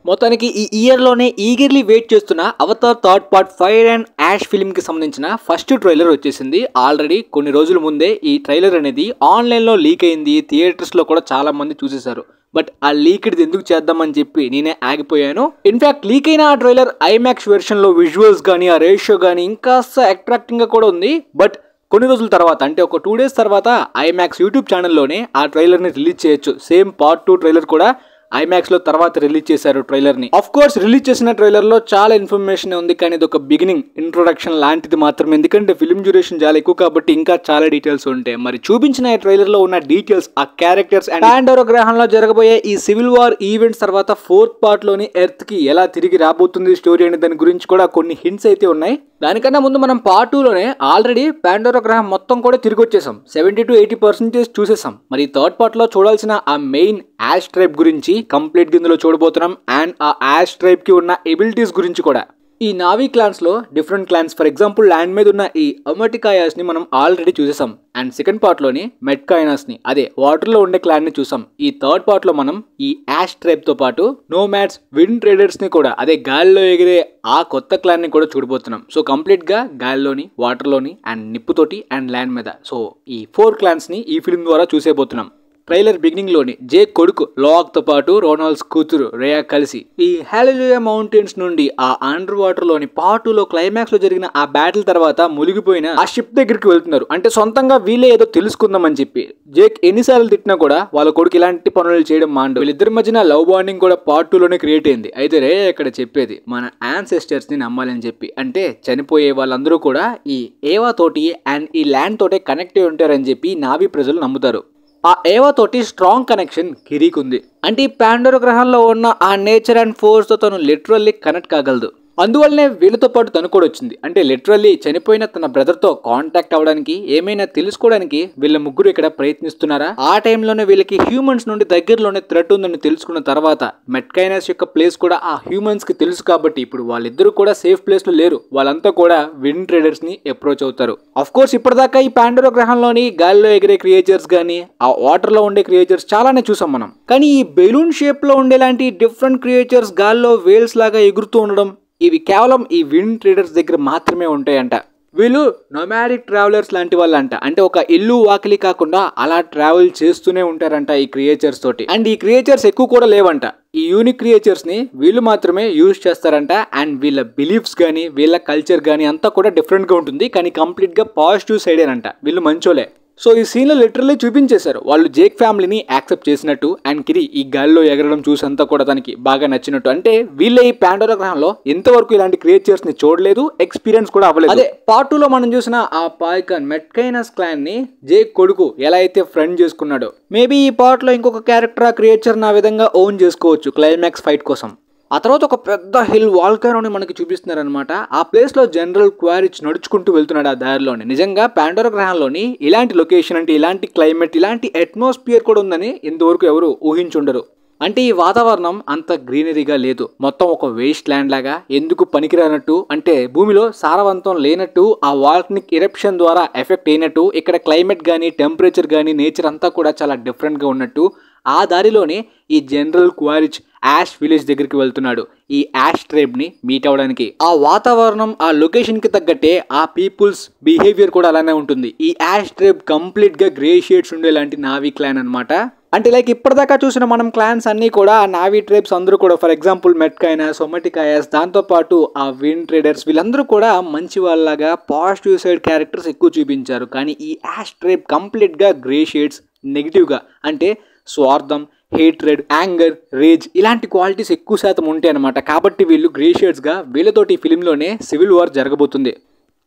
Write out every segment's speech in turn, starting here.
మొత్తానికి ఈ ఇయర్లోనే ఈగర్లీ వెయిట్ చేస్తున్న Avatar third part Fire and Ash ఫిల్మ్కి సంబంధించిన ఫస్ట్ ట్రైలర్ వచ్చేసింది. ఆల్రెడీ కొన్ని రోజుల ముందే ఈ ట్రైలర్ అనేది ఆన్లైన్లో లీక్ అయింది. థియేటర్స్లో కూడా చాలా మంది చూసేశారు. బట్ ఆ లీక్డ్ ఎందుకు చేద్దామని చెప్పి నేనే ఆగిపోయాను. ఇన్ఫాక్ట్ లీక్ అయిన ఆ ట్రైలర్ ఐమాక్స్ వెర్షన్లో విజువల్స్ కానీ ఆ రేషియో కానీ ఇంకాస్త అట్రాక్టింగ్గా కూడా ఉంది. బట్ కొన్ని రోజుల తర్వాత అంటే ఒక 2 days తర్వాత ఐమాక్స్ యూట్యూబ్ ఛానల్లోనే ఆ ట్రైలర్ని రిలీజ్ చేయొచ్చు. సేమ్ పార్ట్ 2 ట్రైలర్ కూడా ఐమాక్స్ లో తర్వాత రిలీజ్ చేశారు ట్రైలర్ ని. ఆఫ్ కోర్స్ రిలీజ్ చేసిన ట్రైలర్ లో చాలా ఇన్ఫర్మేషన్ ఉంది, కానీ ఇది ఒక బిగినింగ్ ఇంట్రొడక్షన్ లాంటిది మాత్రమే. ఎందుకంటే ఫిల్మ్ డ్యూరేషన్ చాలా ఎక్కువ కాబట్టి ఇంకా చాలా డీటెయిల్స్ ఉంటాయి. మరి చూపించిన ఈ ట్రైలర్ లో ఉన్న డీటెయిల్స్, ఆ క్యారెక్టర్స్ అండ్ పాండోరా గ్రహంలో జరగబోయే ఈ సివిల్ వార్ ఈవెంట్స్ తర్వాత 4th part లోని ఎర్త్ కి ఎలా తిరిగి రాబోతుంది స్టోరీ అనే దాని గురించి కూడా కొన్ని హింట్స్ అయితే ఉన్నాయి. దానికన్నా ముందు మనం పార్ట్ 2 లోనే ఆల్రెడీ పాండోరా గ్రహం మొత్తం కూడా తిరిగి వచ్చేసాం. 70 to 80% చూసేసాం. మరి 3rd part లో చూడాల్సిన ఆ మెయిన్ యాష్ ట్రైబ్ గురించి కంప్లీట్ గా ఇందులో చూడబోతున్నాం. అండ్ ఆ యాష్ ట్రైబ్ కి ఉన్న ఎబిలిటీస్ గురించి కూడా. ఈ నావీ క్లాన్స్ లో different clans, for example land మీద ఉన్న ఈ అమటికాయాస్ ని మనం ఆల్రెడీ చూసేసాం. అండ్ సెకండ్ పార్ట్ లోని మెట్కాయనాస్ ని, అదే వాటర్ లో ఉండే క్లాన్ ని చూసాం. ఈ 3rd part లో మనం ఈ యాష్ ట్రైబ్ తో పాటు నోమాడ్స్, విండ్ ట్రేడర్స్ ని కూడా, అదే గాలిలో ఎగిరే ఆ కొత్త క్లాన్ ని కూడా చూడబోతున్నాం. సో కంప్లీట్ గా గాలిలోని, వాటర్ లోని అండ్ నిప్పుతోటి అండ్ ల్యాండ్ మీద, సో ఈ 4 క్లాన్స్ ని ఈ ఫిల్మ్ ద్వారా చూసేబోతున్నాం. ట్రైలర్ బిగినింగ్ లోని జే కొడుకు లోక్ తో పాటు రోనాల్డ్స్ కూతురు రేయా కలిసి ఈ హాలెలూయా మౌంటైన్స్ నుండి ఆ అండర్ వాటర్ లోని పార్ట్ 2 లో క్లైమాక్స్ లో జరిగిన ఆ బ్యాటిల్ తర్వాత మునిగిపోయిన ఆ షిప్ దగ్గరికి వెళ్తున్నారు. అంటే సొంతంగా వీళ్ళే ఏదో తెలుసుకుందామని చెప్పి. జేక్ ఎన్నిసార్లు తిట్టినా కూడా వాళ్ళ కొడుకు ఇలాంటి పనులు చేయడం మాండు. వీళ్ళిద్దరి మధ్యన లవ్ బాండింగ్ కూడా పార్ట్ 2 లోనే క్రియేట్ అయింది. అయితే రేయా ఇక్కడ చెప్పేది మన యాన్సెస్టర్స్ ని నమ్మాలని చెప్పి. అంటే చనిపోయే వాళ్ళందరూ కూడా ఈ ఏవా తోటి అండ్ ఈ ల్యాండ్ తోటే కనెక్ట్ అయి ఉంటారని చెప్పి నావీ ప్రజలు నమ్ముతారు. ఆ ఏవా తోటి స్ట్రాంగ్ కనెక్షన్ కిరీక్ ఉంది. అంటే ఈ పాండోరా గ్రహంలో ఉన్న ఆ నేచర్ అండ్ ఫోర్స్ తో తను లిటరల్లీ కనెక్ట్ కాగలదు. అందువల్లనే వీళ్ళతో పాటు తను కూడా వచ్చింది. అంటే లిటరల్లీ చనిపోయిన తన బ్రదర్ తో కాంటాక్ట్ అవ్వడానికి, ఏమైనా తెలుసుకోవడానికి వీళ్ళ ముగ్గురు ఇక్కడ ప్రయత్నిస్తున్నారా? ఆ టైంలోనే వీళ్ళకి హ్యూమన్స్ నుండి దగ్గరలోనే థ్రెట్ ఉందని తెలుసుకున్న తర్వాత మెట్కైనస్ యొక్క ప్లేస్ కూడా ఆ హ్యూమన్స్ కి తెలుసు కాబట్టి ఇప్పుడు వాళ్ళిద్దరూ కూడా సేఫ్ ప్లేస్ లో లేరు. వాళ్ళంతా కూడా విండ్ ట్రేడర్స్ ని అప్రోచ్ అవుతారు. అఫ్ కోర్స్ ఇప్పటిదాకా ఈ పాండోరా గ్రహంలోని గాలిలో ఎగిరే క్రియేచర్స్ గానీ ఆ వాటర్ లో ఉండే క్రియేచర్స్ చాలానే చూసాం మనం. కానీ ఈ బెలూన్ షేప్ లో ఉండేలాంటి డిఫరెంట్ క్రియేచర్స్ గాల్లో వేల్స్ లాగా ఎగురుతూ ఉండడం, ఇవి కేవలం ఈ విండ్ ట్రేడర్స్ దగ్గర మాత్రమే ఉంటాయంట. వీళ్ళు నొమాడిక్ ట్రావెలర్స్ లాంటి వాళ్ళంట. అంటే ఒక ఇల్లు వాకిలి కాకుండా అలా ట్రావెల్ చేస్తూనే ఉంటారంట ఈ క్రియేచర్స్ తోటి. అండ్ ఈ క్రియేచర్స్ ఎక్కువ కూడా లేవంట. ఈ యూనిక్ క్రియేచర్స్ ని వీళ్ళు మాత్రమే యూజ్ చేస్తారంట. అండ్ వీళ్ళ బిలీఫ్స్ కానీ వీళ్ళ కల్చర్ కానీ అంతా కూడా డిఫరెంట్ గా ఉంటుంది. కానీ కంప్లీట్ గా పాజిటివ్ సైడేనంట. వీళ్ళు మంచోలే. సో ఈ సీన్ లో లిటరల్లీ చూపించేశారు వాళ్ళు జేక్ ఫ్యామిలీని యాక్సెప్ట్ చేసినట్టు. అండ్ కిరి ఈ గాల్లో ఎగరడం చూసంతా కూడా తనకి బాగా నచ్చినట్టు. అంటే వీళ్ళే ఈ పాండోరా గ్రహంలో ఎంతవరకు ఇలాంటి క్రియేచర్స్ ని చూడలేదు, ఎక్స్పీరియన్స్ కూడా అవ్వలేదు. అదే పార్ట్ 2 లో మనం చూసిన ఆ పాయ్కాన్ మెట్కైనస్ క్లాన్ ని జేక్ కొడుకు ఎలా అయితే ఫ్రెండ్ చేసుకున్నాడో, మేబీ ఈ పార్ట్ లో ఇంకొక క్యారెక్టర్ ఆ క్రియేచర్ నా విధంగా ఓన్ చేసుకోవచ్చు క్లైమాక్స్ ఫైట్ కోసం. ఆ తర్వాత ఒక పెద్ద హిల్ వాల్కానోని మనకి చూపిస్తున్నారనమాట. ఆ ప్లేస్ లో జనరల్ క్వారిచ్ నడుచుకుంటూ వెళ్తున్నాడు ఆ దారిలోని. నిజంగా పాండోరా గ్రహంలోని ఇలాంటి లొకేషన్, అంటే ఇలాంటి క్లైమేట్, ఇలాంటి అట్మాస్ఫియర్ కూడా ఉందని ఇంతవరకు ఎవరు ఊహించుండరు. అంటే ఈ వాతావరణం అంత గ్రీనరీగా లేదు, మొత్తం ఒక వేస్ట్ ల్యాండ్ లాగా, ఎందుకు పనికిరానట్టు, అంటే భూమిలో సారవంతం లేనట్టు, ఆ వాల్కనిక్ ఎరప్షన్ ద్వారా ఎఫెక్ట్ అయినట్టు. ఇక్కడ క్లైమేట్ కానీ టెంపరేచర్ కానీ నేచర్ అంతా కూడా చాలా డిఫరెంట్గా ఉన్నట్టు. ఆ దారిలోనే ఈ జనరల్ క్వారిచ్ యాష్ విలేజ్ దగ్గరికి వెళ్తున్నాడు ఈ యాష్ ట్రైబ్ ని మీట్ అవడానికి. ఆ వాతావరణం, ఆ లొకేషన్ కి తగ్గట్టే ఆ పీపుల్స్ బిహేవియర్ కూడా అలానే ఉంటుంది. ఈ యాష్ ట్రైబ్ కంప్లీట్ గా గ్రే షేడ్స్ ఉండేలాంటి నావీ క్లాన్ అనమాట. అంటే లైక్ ఇప్పటిదాకా చూసిన మనం క్లాన్స్ అన్ని కూడా ఆ నావీ ట్రైబ్స్ అందరూ కూడా, ఫర్ ఎగ్జాంపుల్ మెట్కైనాస్, ఒమటికాయాస్, దాంతో పాటు ఆ విండ్ ట్రేడర్స్, వీళ్ళందరూ కూడా మంచి వాళ్ళగా పాజిటివ్ సైడ్ క్యారెక్టర్స్ ఎక్కువ చూపించారు. కానీ ఈ యాష్ ట్రైబ్ కంప్లీట్ గా గ్రే షేడ్స్, నెగిటివ్ గా, అంటే స్వార్థం, హేట్రెడ్, యాంగర్, రేజ్ ఇలాంటి క్వాలిటీస్ ఎక్కువ శాతం ఉంటాయి అనమాట. కాబట్టి వీళ్ళు గ్రే షేడ్స్ గా, వీళ్ళతోటి ఈ ఫిలింలోనే సివిల్ వార్ జరగబోతుంది.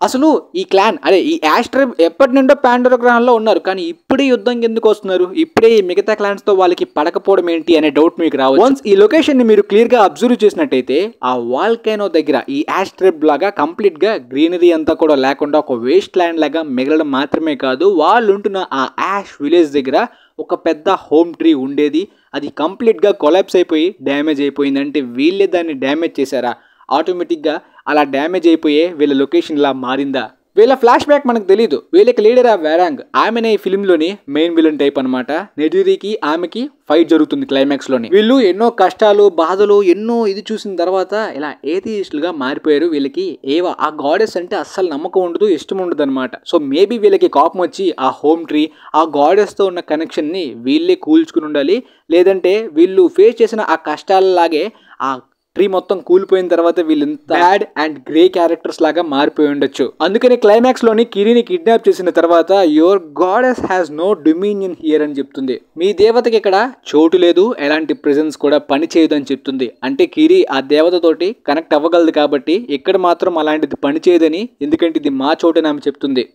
అసలు ఈ క్లాన్, అదే ఈ యాష్ ట్రైబ్ ఎప్పటి నుండో పాండోరా గ్రహంలో ఉన్నారు, కానీ ఇప్పుడే యుద్ధం ఎందుకు వస్తున్నారు, ఇప్పుడే ఈ మిగతా క్లాన్స్ తో వాళ్ళకి పడకపోవడం ఏంటి అనే డౌట్ మీకు రావచ్చు. వన్స్ ఈ లొకేషన్ ని మీరు క్లియర్ గా అబ్జర్వ్ చేసినట్టయితే ఆ వాల్కైనో దగ్గర ఈ యాష్ ట్రైబ్ లాగా కంప్లీట్ గా గ్రీనరీ అంతా కూడా లేకుండా ఒక వేస్ట్ ల్యాండ్ లాగా మిగలడం మాత్రమే కాదు, వాళ్ళు ఉంటున్న ఆ యాష్ విలేజ్ దగ్గర ఒక పెద్ద హోమ్ ట్రీ ఉండేది. అది కంప్లీట్గా కొలాప్స్ అయిపోయి డ్యామేజ్ అయిపోయింది. అంటే వీళ్ళే దాన్ని డ్యామేజ్ చేశారా? ఆటోమేటిక్గా అలా డ్యామేజ్ అయిపోయే వీళ్ళ లొకేషన్ ఇలా మారిందా? వీళ్ళ ఫ్లాష్ బ్యాక్ మనకు తెలియదు. వీళ్ళకి లీడర్ ఆ వేరాంగ్, ఆమెనే ఈ ఫిల్మ్ లోని మెయిన్ విలన్ టైప్ అనమాట. నెటిరికి ఆమెకి ఫైట్ జరుగుతుంది క్లైమాక్స్ లోని. వీళ్ళు ఎన్నో కష్టాలు బాధలు ఎన్నో ఇది చూసిన తర్వాత ఇలా ఏథియిస్టులుగా మారిపోయారు. వీళ్ళకి ఏవో ఆ గాడెస్ అంటే అస్సలు నమ్మకం ఉండదు, ఇష్టం ఉండదు అనమాట. సో మేబీ వీళ్ళకి కోపం వచ్చి ఆ హోమ్ ట్రీ ఆ గాడెస్ తో ఉన్న కనెక్షన్ ని వీళ్ళే కూల్చుకుని ఉండాలి. లేదంటే వీళ్ళు ఫేస్ చేసిన ఆ కష్టాలలాగే ఆ ట్రీ మొత్తం కూలిపోయిన తర్వాత వీళ్ళు బ్యాడ్ అండ్ గ్రే క్యారెక్టర్స్ లాగా మారిపోయి ఉండొచ్చు. అందుకని క్లైమాక్స్ లోని కిరీని కిడ్నాప్ చేసిన తర్వాత your goddess has no dominion here అని చెప్తుంది. మీ దేవతకి ఇక్కడ చోటు లేదు, ఎలాంటి ప్రెజెన్స్ కూడా పని చేయదు అని చెప్తుంది. అంటే కిరి ఆ దేవతతోటి కనెక్ట్ అవ్వగలదు కాబట్టి ఇక్కడ మాత్రం అలాంటిది పని చేయదని, ఎందుకంటే ఇది మా చోటు అని ఆమె చెప్తుంది.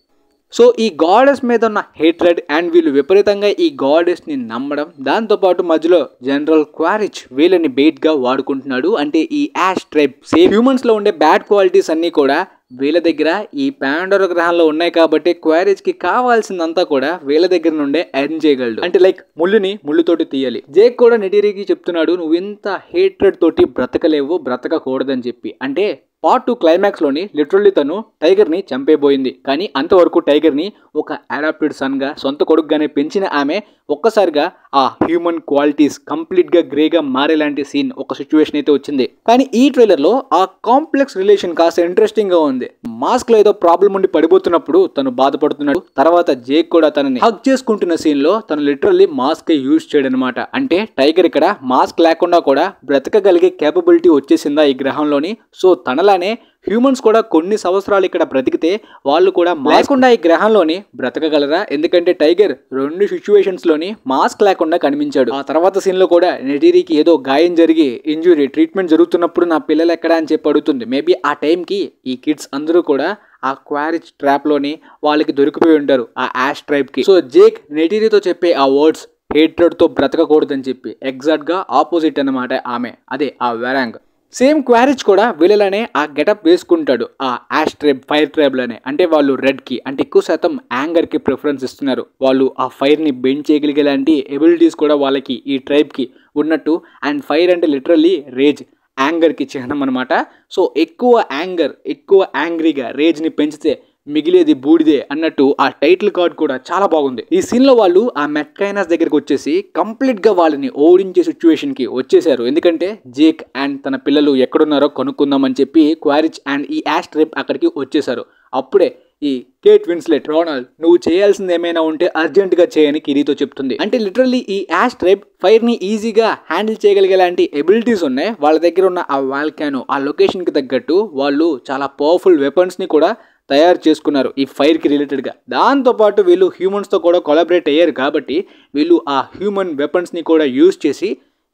సో ఈ గాడెస్ మీద ఉన్న హేట్రెడ్ అండ్ వీళ్ళు విపరీతంగా ఈ గాడెస్ ని నమ్మడం, దాంతోపాటు మధ్యలో జనరల్ క్వారిచ్ వీళ్ళని బెయిట్ గా వాడుకుంటున్నాడు. అంటే ఈ యాష్ ట్రైబ్ సేమ్ హ్యూమన్స్ లో ఉండే బ్యాడ్ క్వాలిటీస్ అన్ని కూడా వీళ్ళ దగ్గర ఈ పాండోరా గ్రహంలో ఉన్నాయి కాబట్టి క్వారిచ్ కి కావాల్సిందంతా కూడా వీళ్ళ దగ్గర నుండే ఎర్న్ చేయగలడు. అంటే లైక్ ముళ్ళుని ముళ్ళుతోటి తీయాలి. జేక్ కూడా నెటిరికి చెప్తున్నాడు, నువ్వు ఇంత హేట్రెడ్ తోటి బ్రతకలేవు, బ్రతకకూడదని చెప్పి. అంటే పార్ట్ 2 క్లైమాక్స్ లోని లిటరల్లీ తను టైగర్ ని చంపేబోయింది. కానీ అంతవరకు టైగర్ ని ఒక అడాప్టెడ్ సన్ గా సొంత కొడుకుగానే పెంచిన ఆమె ఒక్కసారిగా ఆ హ్యూమన్ క్వాలిటీస్ కంప్లీట్ గా గ్రేగా మారేలాంటి సీన్ ఒక సిచ్యువేషన్ అయితే వచ్చింది. కానీ ఈ ట్రైలర్ లో ఆ కాంప్లెక్స్ రిలేషన్ కాస్త ఇంట్రెస్టింగ్ గా ఉంది. మాస్క్ లో ఏదో ప్రాబ్లం ఉండి పడిపోతున్నప్పుడు తను బాధపడుతున్నాడు. తర్వాత జేక్ కూడా తనని హగ్ చేసుకుంటున్న సీన్ లో తను లిటరల్లీ మాస్క్ యూజ్ చేయడం అనమాట. అంటే టైగర్ ఇక్కడ మాస్క్ లేకుండా కూడా బ్రతకగలిగే కేపబిలిటీ వచ్చేసిందా ఈ గ్రహంలోని. సో తనలానే హ్యూమన్స్ కూడా కొన్ని సంవత్సరాలు ఇక్కడ బ్రతికితే వాళ్ళు కూడా లేకుండా ఈ గ్రహంలోని బ్రతకగలరా? ఎందుకంటే టైగర్ 2 సిచ్యువేషన్స్ లోని మాస్క్ లేకుండా కనిపించాడు. ఆ తర్వాత సీన్ లో కూడా నెటిరికి ఏదో గాయం జరిగి ఇంజురీ ట్రీట్మెంట్ జరుగుతున్నప్పుడు నా పిల్లలు ఎక్కడా అని చెప్పి అడుగుతుంది. మేబీ ఆ టైంకి ఈ కిడ్స్ అందరూ కూడా ఆ క్వారిచ్ ట్రాప్ లోని వాళ్ళకి దొరికిపోయి ఉంటారు ఆ యాష్ ట్రైబ్ కి. సో జేక్ నెటిరితో చెప్పే ఆ వర్డ్స్ హేట్రెడ్ తో బ్రతకకూడదని చెప్పి ఎగ్జాక్ట్ గా ఆపోజిట్ అన్నమాట ఆమె, అదే ఆ వేరాంగ్. సేమ్ క్వారిచ్ కూడా వీళ్ళనే ఆ గెటప్ వేసుకుంటాడు ఆ యాష్ ట్రైబ్ ఫైర్ ట్రైబ్ లోనే. అంటే వాళ్ళు రెడ్ కి అంటే ఎక్కువ శాతం యాంగర్ కి ప్రిఫరెన్స్ ఇస్తున్నారు. వాళ్ళు ఆ ఫైర్ ని బెండ్ చేయగలిగేలాంటి ఎబిలిటీస్ కూడా వాళ్ళకి ఈ ట్రైబ్ కి ఉన్నట్టు. అండ్ ఫైర్ అంటే లిటరల్లీ రేజ్, యాంగర్ కి చిహ్నం అనమాట. సో ఎక్కువ యాంగర్, ఎక్కువ యాంగ్రీగా రేజ్ ని పెంచితే మిగిలేది బూడిదే అన్నట్టు ఆ టైటిల్ కార్డ్ కూడా చాలా బాగుంది. ఈ సీన్ లో వాళ్ళు ఆ మెట్కైనస్ దగ్గరికి వచ్చేసి కంప్లీట్ గా వాళ్ళని ఓడించే సిచ్యువేషన్ కి వచ్చేసారు. ఎందుకంటే జేక్ అండ్ తన పిల్లలు ఎక్కడున్నారో కనుక్కుందామని చెప్పి క్వారిచ్ అండ్ ఈ యాష్ ట్రైబ్ అక్కడికి వచ్చేసారు. అప్పుడే ఈ కేట్ విన్స్లెట్, రోనాల్డ్ నువ్వు చేయాల్సింది ఏమైనా ఉంటే అర్జెంట్ గా చేయని కిరీతో చెప్తుంది. అంటే లిటరల్లీ ఈ యాష్ ట్రైబ్ ఫైర్ ని ఈజీగా హ్యాండిల్ చేయగలిగేలాంటి ఎబిలిటీస్ ఉన్నాయి. వాళ్ళ దగ్గర ఉన్న ఆ వాల్కానో ఆ లొకేషన్ కి తగ్గట్టు వాళ్ళు చాలా పవర్ఫుల్ వెపన్స్ ని కూడా తయారు చేసుకున్నారు ఈ ఫైర్ కి రిలేటెడ్ గా. దాంతోపాటు వీళ్ళు హ్యూమన్స్ తో కూడా కొలాబరేట్ అయ్యారు కాబట్టి వీళ్ళు ఆ హ్యూమన్ వెపన్స్ ని కూడా యూజ్ చేసి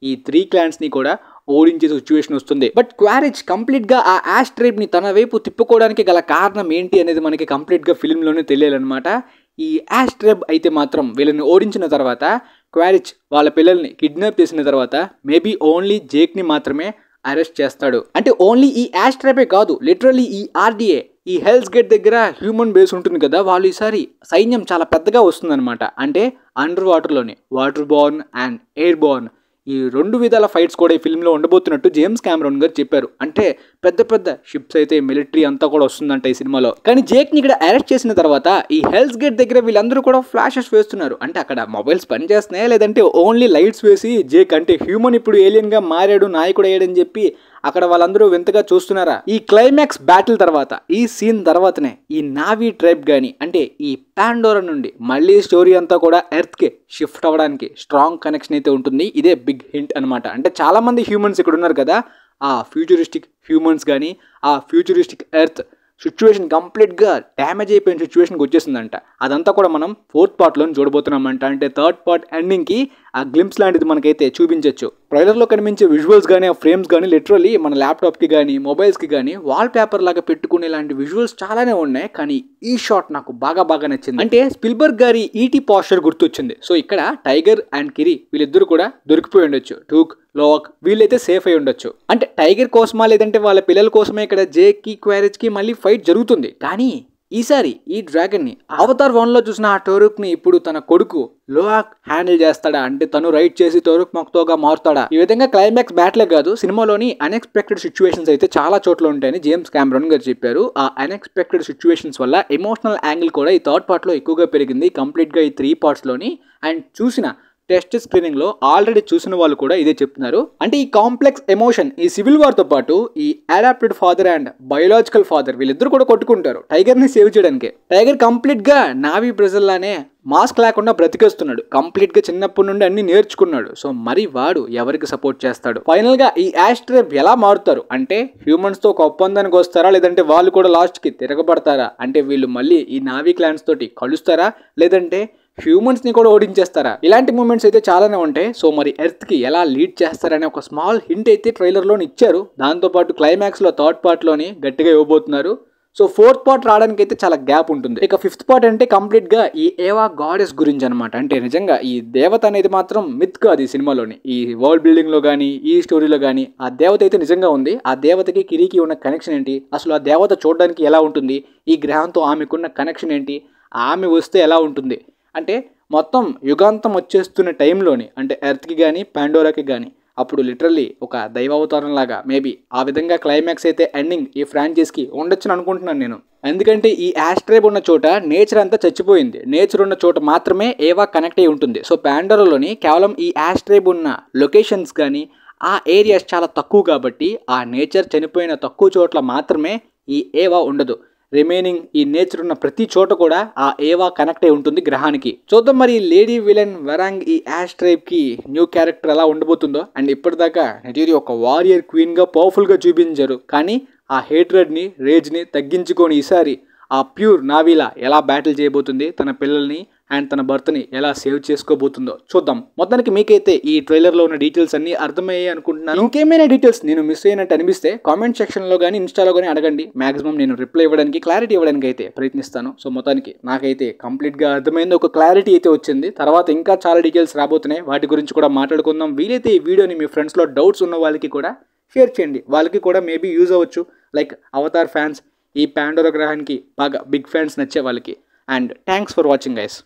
ఈ 3 క్లాన్స్ ని కూడా ఓడించే సిచ్యువేషన్ వస్తుంది. బట్ క్వారిచ్ కంప్లీట్ గా ఆ యాష్ ట్రైబ్ ని తన వైపు తిప్పుకోవడానికి గల కారణం ఏంటి అనేది మనకి కంప్లీట్ గా ఫిల్మ్ లోనే తెలియాలన్నమాట. ఈ యాష్ ట్రైబ్ అయితే మాత్రం వీళ్ళని ఓడించిన తర్వాత క్వారిచ్ వాళ్ళ పిల్లల్ని కిడ్నాప్ చేసిన తర్వాత మేబీ ఓన్లీ జేక్ ని మాత్రమే అరెస్ట్ చేస్తాడు. అంటే ఓన్లీ ఈ యాష్ ట్రైబే కాదు, లిటరల్లీ ఈ ఆర్డీఏ ఈ హెల్స్ గేట్ దగ్గర హ్యూమన్ బేస్ ఉంటుంది కదా, వాళ్ళు ఈసారి సైన్యం చాలా పెద్దగా వస్తుందన్నమాట. అంటే అండర్ వాటర్లోని waterborne and airborne ఈ 2 విధాల ఫైట్స్ కూడా ఈ ఫిల్మ్లో ఉండబోతున్నట్టు జేమ్స్ కెమెరాన్ గారు చెప్పారు. అంటే పెద్ద పెద్ద షిప్స్ అయితే మిలిటరీ అంతా కూడా వస్తుందంట ఈ సినిమాలో. కానీ జేక్ని ఇక్కడ అరెస్ట్ చేసిన తర్వాత ఈ హెల్స్ గేట్ దగ్గర వీళ్ళందరూ కూడా ఫ్లాషెస్ వేస్తున్నారు. అంటే అక్కడ మొబైల్స్ పనిచేస్తున్నాయా లేదంటే ఓన్లీ లైట్స్ వేసి జేక్ అంటే హ్యూమన్ ఇప్పుడు ఏలియన్ గా మారాడు, నాయకుడు అయ్యాడని చెప్పి అక్కడ వాళ్ళందరూ వింతగా చూస్తున్నారా? ఈ క్లైమాక్స్ బ్యాటిల్ తర్వాత ఈ సీన్ తర్వాతనే ఈ నావీ ట్రైబ్ గాని అంటే ఈ పాండోరా నుండి మళ్ళీ స్టోరీ అంతా కూడా ఎర్త్ కి షిఫ్ట్ అవ్వడానికి స్ట్రాంగ్ కనెక్షన్ అయితే ఉంటుంది. ఇదే బిగ్ హింట్ అనమాట. అంటే చాలా మంది హ్యూమన్స్ ఇక్కడ ఉన్నారు కదా, ఆ ఫ్యూచరిస్టిక్ హ్యూమన్స్ కానీ ఆ ఫ్యూచరిస్టిక్ ఎర్త్ సిచ్యువేషన్ కంప్లీట్గా డ్యామేజ్ అయిపోయిన సిచ్యువేషన్కి వచ్చేసిందంట. అదంతా కూడా మనం 4th పార్ట్లో చూడబోతున్నామంట. అంటే 3rd పార్ట్ ఎండింగ్కి ఆ గ్లింప్స్ లాంటిది మనకైతే చూపించవచ్చు. ట్రైలర్లో కనిపించే విజువల్స్ కానీ ఆ ఫ్రేమ్స్ కానీ లిటరల్లీ మన ల్యాప్టాప్కి కానీ మొబైల్స్కి కానీ వాల్ పేపర్ లాగా పెట్టుకునే లాంటి విజువల్స్ చాలానే ఉన్నాయి. కానీ ఈ షాట్ నాకు బాగా నచ్చింది. అంటే స్పిల్బర్గ్ గారి ఈటీ పోస్టర్ గుర్తొచ్చింది. సో ఇక్కడ టైగర్ అండ్ కిరి వీళ్ళిద్దరు కూడా దొరికిపోయి ఉండొచ్చు. టూక్, లోక్ వీళ్ళైతే సేఫ్ అయి ఉండొచ్చు. అంటే టైగర్ కోసమా లేదంటే వాళ్ళ పిల్లల కోసమే ఇక్కడ జేక్ కి క్వారిచ్ కి మళ్ళీ ఫైట్ జరుగుతుంది. కానీ ఈసారి ఈ డ్రాగన్ని అవతార్ 1లో చూసిన ఆ టోరుక్ని ఇప్పుడు తన కొడుకు లోహాక్ హ్యాండిల్ చేస్తాడా, అంటే తను రైడ్ చేసి టోరుక్ మొక్తోగా మారుతాడా? ఈ విధంగా క్లైమాక్స్ బ్యాట్లే కాదు, సినిమాలోని అన్ఎక్స్పెక్టెడ్ సిచ్యువేషన్స్ అయితే చాలా చోట్ల ఉంటాయని జేమ్స్ కెమెరాన్ గారు చెప్పారు. ఆ అన్ఎక్స్పెక్టెడ్ సిచ్యువేషన్స్ వల్ల ఎమోషనల్ యాంగిల్ కూడా ఈ థర్డ్ పార్ట్లో ఎక్కువగా పెరిగింది కంప్లీట్గా ఈ 3 పార్ట్స్లోని. అండ్ చూసిన టెస్ట్ స్క్రీనింగ్ లో ఆల్రెడీ చూసిన వాళ్ళు కూడా ఇదే చెప్తున్నారు. అంటే ఈ కాంప్లెక్స్ ఎమోషన్ ఈ సివిల్ వార్ తో పాటు ఈ adapted father and biological father వీళ్ళిద్దరు కూడా కొట్టుకుంటారు టైగర్ ని సేవ్ చేయడానికి. టైగర్ కంప్లీట్ గా నావీ ప్రజల్లానే మాస్క్ లేకుండా బ్రతికేస్తున్నాడు, కంప్లీట్ గా చిన్నప్పటి నుండి అన్ని నేర్చుకున్నాడు. సో మరి వాడు ఎవరికి సపోర్ట్ చేస్తాడు? ఫైనల్ గా ఈ యాస్ట్రేప్ ఎలా మారుతారు? అంటే హ్యూమన్స్ తో ఒక ఒప్పందానికి వస్తారా, లేదంటే వాళ్ళు కూడా లాస్ట్ కి తిరగబడతారా? అంటే వీళ్ళు మళ్ళీ ఈ నావీ క్లాన్స్ తోటి కలుస్తారా, లేదంటే హ్యూమన్స్ ని కూడా ఓడించేస్తారా? ఇలాంటి మూమెంట్స్ అయితే చాలానే ఉంటాయి. సో మరి ఎర్త్ కి ఎలా లీడ్ చేస్తారనే ఒక స్మాల్ హింట్ అయితే ట్రైలర్ లోని ఇచ్చారు. దాంతో పాటు క్లైమాక్స్ లో థర్డ్ పార్ట్ లోని గట్టిగా ఇవ్వబోతున్నారు. సో ఫోర్త్ పార్ట్ రావడానికి అయితే చాలా గ్యాప్ ఉంటుంది. ఇక ఫిఫ్త్ పార్ట్ అంటే కంప్లీట్ గా ఈ ఏవా గాడెస్ గురించి అనమాట. అంటే నిజంగా ఈ దేవత అనేది మాత్రం మిత్ కాదు ఈ సినిమాలోని. ఈ వరల్డ్ బిల్డింగ్ లో కానీ ఈ స్టోరీలో కానీ ఆ దేవత అయితే నిజంగా ఉంది. ఆ దేవతకి కిరీకి ఉన్న కనెక్షన్ ఏంటి, అసలు ఆ దేవత చూడడానికి ఎలా ఉంటుంది, ఈ గ్రహంతో ఆమెకున్న కనెక్షన్ ఏంటి, ఆమె వస్తే ఎలా ఉంటుంది, అంటే మొత్తం యుగాంతం వచ్చేస్తున్న టైంలోని అంటే ఎర్త్కి కానీ పాండోరాకి కానీ అప్పుడు లిటరల్లీ ఒక దైవావతారం లాగా మేబీ ఆ విధంగా క్లైమాక్స్ అయితే ఎండింగ్ ఈ ఫ్రాంచైజ్కి ఉండొచ్చని అనుకుంటున్నాను నేను. ఎందుకంటే ఈ యాస్ట్రేబ్ ఉన్న చోట నేచర్ అంతా చచ్చిపోయింది, నేచర్ ఉన్న చోట మాత్రమే ఏవా కనెక్ట్ అయి ఉంటుంది. సో పాండోరాలోని కేవలం ఈ యాస్ట్రేబ్ ఉన్న లొకేషన్స్ కానీ ఆ ఏరియాస్ చాలా తక్కువ కాబట్టి ఆ నేచర్ చనిపోయిన తక్కువ చోట్ల మాత్రమే ఈ ఏవా ఉండదు. రిమైనింగ్ ఈ నేచర్ ఉన్న ప్రతి చోట కూడా ఆ ఏవా కనెక్ట్ అయి ఉంటుంది గ్రహానికి. చూద్దాం మరి లేడీ విలన్ వరాంగ్ ఈ యాస్ట్రేబ్ కి న్యూ క్యారెక్టర్ ఎలా ఉండబోతుందో. అండ్ ఇప్పటిదాకా నెటీరి ఒక వారియర్ క్వీన్ గా పవర్ఫుల్ గా చూపించారు, కానీ ఆ హేట్రెడ్ ని రేజ్ ని తగ్గించుకొని ఈసారి ఆ ప్యూర్ నావీలా ఎలా బ్యాటిల్ చేయబోతుంది, తన పిల్లల్ని అండ్ తన భర్తని ఎలా సేవ్ చేసుకోబోతుందో చూద్దాం. మొత్తానికి మీకైతే ఈ ట్రైలర్లో ఉన్న డీటెయిల్స్ అన్ని అర్థమయ్యాయి అనుకుంటున్నాను. ఇంకేమైనా డీటెయిల్స్ నేను మిస్ అయినట్టు అనిపిస్తే కామెంట్ సెక్షన్లో కానీ ఇన్స్టాలో కానీ అడగండి. మాక్సిమం నేను రిప్లై ఇవ్వడానికి క్లారిటీ ఇవ్వడానికి అయితే ప్రయత్నిస్తాను. సో మొత్తానికి నాకైతే కంప్లీట్గా అర్థమైంది, ఒక క్లారిటీ అయితే వచ్చింది. తర్వాత ఇంకా చాలా డీటెయిల్స్ రాబోతున్నాయి, వాటి గురించి కూడా మాట్లాడుకుందాం. వీలైతే ఈ వీడియోని మీ ఫ్రెండ్స్లో డౌట్స్ ఉన్న వాళ్ళకి కూడా షేర్ చేయండి, వాళ్ళకి కూడా మేబీ యూజ్ అవ్వచ్చు. లైక్ అవతార్ ఫ్యాన్స్, ఈ పాండోరా గ్రహానికి బాగా బిగ్ ఫ్యాన్స్ నచ్చే వాళ్ళకి. And thanks for watching guys.